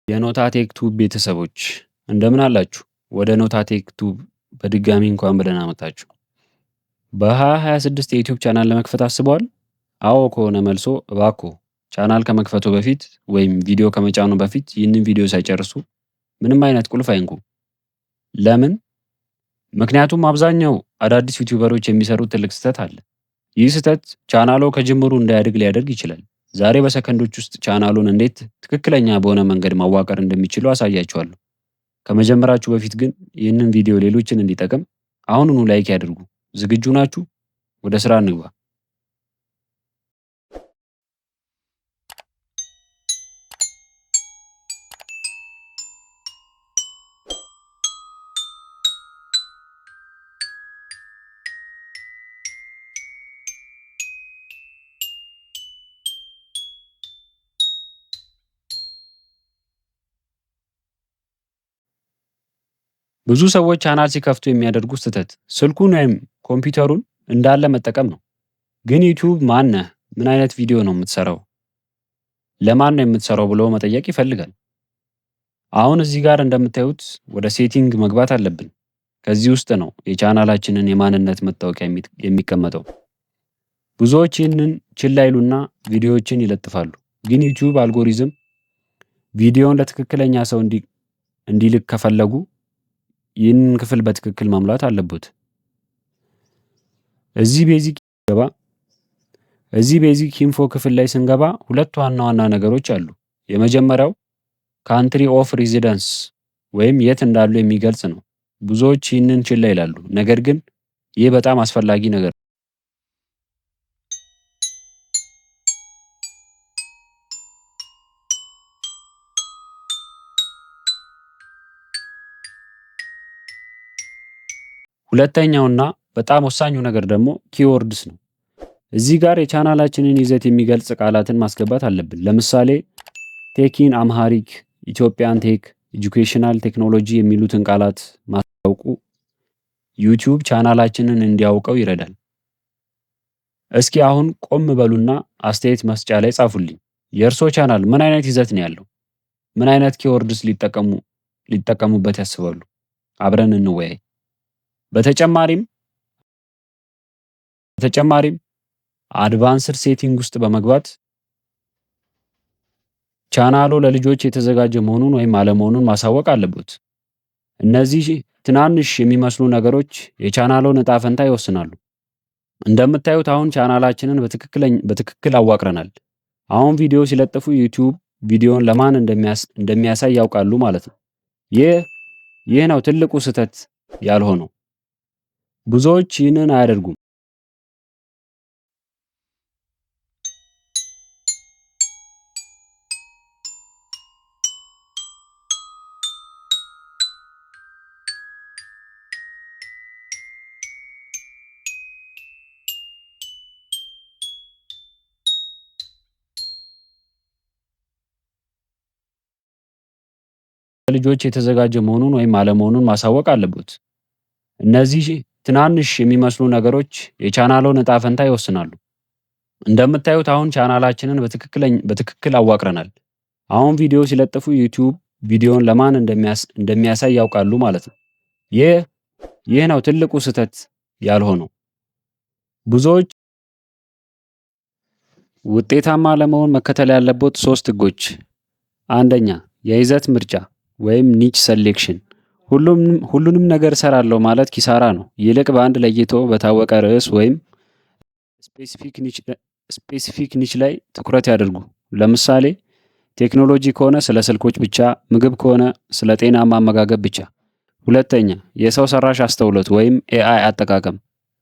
የኖታቴክ ቱብ ቤተሰቦች እንደምን አላችሁ? ወደ ኖታቴክ ቱብ በድጋሚ እንኳን በደህና መጣችሁ። በ2026 የዩቲዩብ ቻናል ለመክፈት አስበዋል? አዎ ከሆነ መልሶ እባክዎ ቻናል ከመክፈቱ በፊት ወይም ቪዲዮ ከመጫኑ በፊት ይህንን ቪዲዮ ሳይጨርሱ ምንም አይነት ቁልፍ አይንኩ። ለምን? ምክንያቱም አብዛኛው አዳዲስ ዩቲዩበሮች የሚሰሩት ትልቅ ስህተት አለ። ይህ ስህተት ቻናሎ ከጅምሩ እንዳያድግ ሊያደርግ ይችላል። ዛሬ በሰከንዶች ውስጥ ቻናሉን እንዴት ትክክለኛ በሆነ መንገድ ማዋቀር እንደሚችሉ አሳያችኋለሁ። ከመጀመራችሁ በፊት ግን ይህንን ቪዲዮ ሌሎችን እንዲጠቅም አሁኑኑ ላይክ ያድርጉ። ዝግጁ ናችሁ? ወደ ስራ እንግባ። ብዙ ሰዎች ቻናል ሲከፍቱ የሚያደርጉት ስህተት ስልኩን ወይም ኮምፒውተሩን እንዳለ መጠቀም ነው። ግን ዩቲዩብ ማን ነህ? ምን አይነት ቪዲዮ ነው የምትሰራው? ለማን ነው የምትሰራው ብሎ መጠየቅ ይፈልጋል። አሁን እዚህ ጋር እንደምታዩት ወደ ሴቲንግ መግባት አለብን። ከዚህ ውስጥ ነው የቻናላችንን የማንነት መታወቂያ የሚቀመጠው። ብዙዎች ይህንን ችላ ይሉና ቪዲዮዎችን ይለጥፋሉ። ግን ዩቲዩብ አልጎሪዝም ቪዲዮውን ለትክክለኛ ሰው እንዲልክ ከፈለጉ ይህንን ክፍል በትክክል መሙላት አለበት። እዚህ ቤዚክ ኢንፎ ክፍል ላይ ስንገባ ሁለት ዋና ዋና ነገሮች አሉ። የመጀመሪያው ካንትሪ ኦፍ ሬዚደንስ ወይም የት እንዳሉ የሚገልጽ ነው። ብዙዎች ይህንን ችላ ይላሉ፣ ነገር ግን ይህ በጣም አስፈላጊ ነገር ነው። ሁለተኛውና በጣም ወሳኙ ነገር ደግሞ ኪወርድስ ነው። እዚህ ጋር የቻናላችንን ይዘት የሚገልጽ ቃላትን ማስገባት አለብን። ለምሳሌ ቴክ ኢን አምሃሪክ፣ ኢትዮጵያን ቴክ፣ ኤጁኬሽናል ቴክኖሎጂ የሚሉትን ቃላት ማስታወቁ ዩቲዩብ ቻናላችንን እንዲያውቀው ይረዳል። እስኪ አሁን ቆም በሉና አስተያየት መስጫ ላይ ጻፉልኝ። የእርሶ ቻናል ምን አይነት ይዘት ነው ያለው? ምን አይነት ኪወርድስ ሊጠቀሙበት ያስባሉ? አብረን እንወያይ። በተጨማሪም አድቫንስድ ሴቲንግ ውስጥ በመግባት ቻናሉ ለልጆች የተዘጋጀ መሆኑን ወይም አለመሆኑን ማሳወቅ አለበት። እነዚህ ትናንሽ የሚመስሉ ነገሮች የቻናሉን ዕጣ ፈንታ ይወስናሉ። እንደምታዩት አሁን ቻናላችንን በትክክል አዋቅረናል። አሁን ቪዲዮ ሲለጥፉ ዩቲዩብ ቪዲዮን ለማን እንደሚያሳይ ያውቃሉ ማለት ነው። ይህ ነው ትልቁ ስህተት ያልሆነው። ብዙዎች ይህንን አያደርጉም። ለልጆች የተዘጋጀ መሆኑን ወይም አለመሆኑን ማሳወቅ አለበት። እነዚህ ትናንሽ የሚመስሉ ነገሮች የቻናሉን ዕጣ ፈንታ ይወስናሉ። እንደምታዩት አሁን ቻናላችንን በትክክል አዋቅረናል። አሁን ቪዲዮ ሲለጥፉ ዩቲዩብ ቪዲዮን ለማን እንደሚያሳይ ያውቃሉ ማለት ነው። ይህ ነው ትልቁ ስህተት ያልሆነው። ብዙዎች ውጤታማ ለመሆን መከተል ያለበት 3 ህጎች። አንደኛ፣ የይዘት ምርጫ ወይም ኒች ሰሌክሽን። ሁሉንም ነገር እሰራለሁ ማለት ኪሳራ ነው። ይልቅ በአንድ ለይቶ በታወቀ ርዕስ ወይም ስፔሲፊክ ኒች ላይ ትኩረት ያድርጉ። ለምሳሌ ቴክኖሎጂ ከሆነ ስለ ስልኮች ብቻ፣ ምግብ ከሆነ ስለ ጤናማ አመጋገብ ብቻ። ሁለተኛ፣ የሰው ሰራሽ አስተውሎት ወይም ኤአይ አጠቃቀም።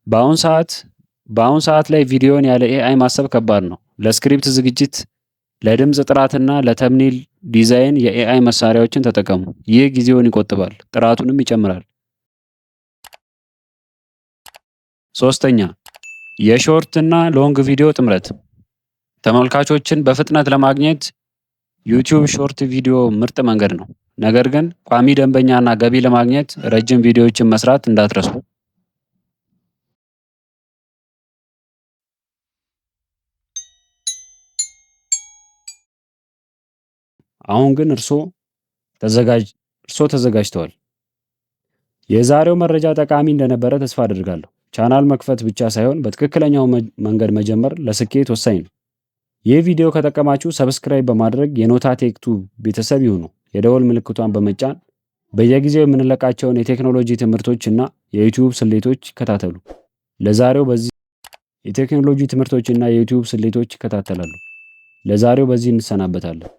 በአሁን ሰዓት ላይ ቪዲዮን ያለ ኤአይ ማሰብ ከባድ ነው። ለስክሪፕት ዝግጅት፣ ለድምፅ ጥራትና ለተምኔል ዲዛይን የኤአይ መሳሪያዎችን ተጠቀሙ። ይህ ጊዜውን ይቆጥባል፣ ጥራቱንም ይጨምራል። ሶስተኛ፣ የሾርት እና ሎንግ ቪዲዮ ጥምረት። ተመልካቾችን በፍጥነት ለማግኘት ዩቲዩብ ሾርት ቪዲዮ ምርጥ መንገድ ነው። ነገር ግን ቋሚ ደንበኛና ገቢ ለማግኘት ረጅም ቪዲዮዎችን መስራት እንዳትረሱ። አሁን ግን እርስዎ ተዘጋጅተዋል። የዛሬው መረጃ ጠቃሚ እንደነበረ ተስፋ አድርጋለሁ። ቻናል መክፈት ብቻ ሳይሆን በትክክለኛው መንገድ መጀመር ለስኬት ወሳኝ ነው። ይህ ቪዲዮ ከጠቀማችሁ ሰብስክራይብ በማድረግ የኖታቴክ ቱብ ቤተሰብ ይሁኑ። የደወል ምልክቷን በመጫን በየጊዜው የምንለቃቸውን የቴክኖሎጂ ትምህርቶች እና የዩቲዩብ ስሌቶች ይከታተሉ። ለዛሬው በዚህ የቴክኖሎጂ ትምህርቶችና የዩቲዩብ ስሌቶች ይከታተላሉ። ለዛሬው በዚህ እንሰናበታለን።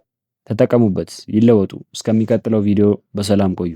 ተጠቀሙበት፣ ይለወጡ። እስከሚቀጥለው ቪዲዮ በሰላም ቆዩ።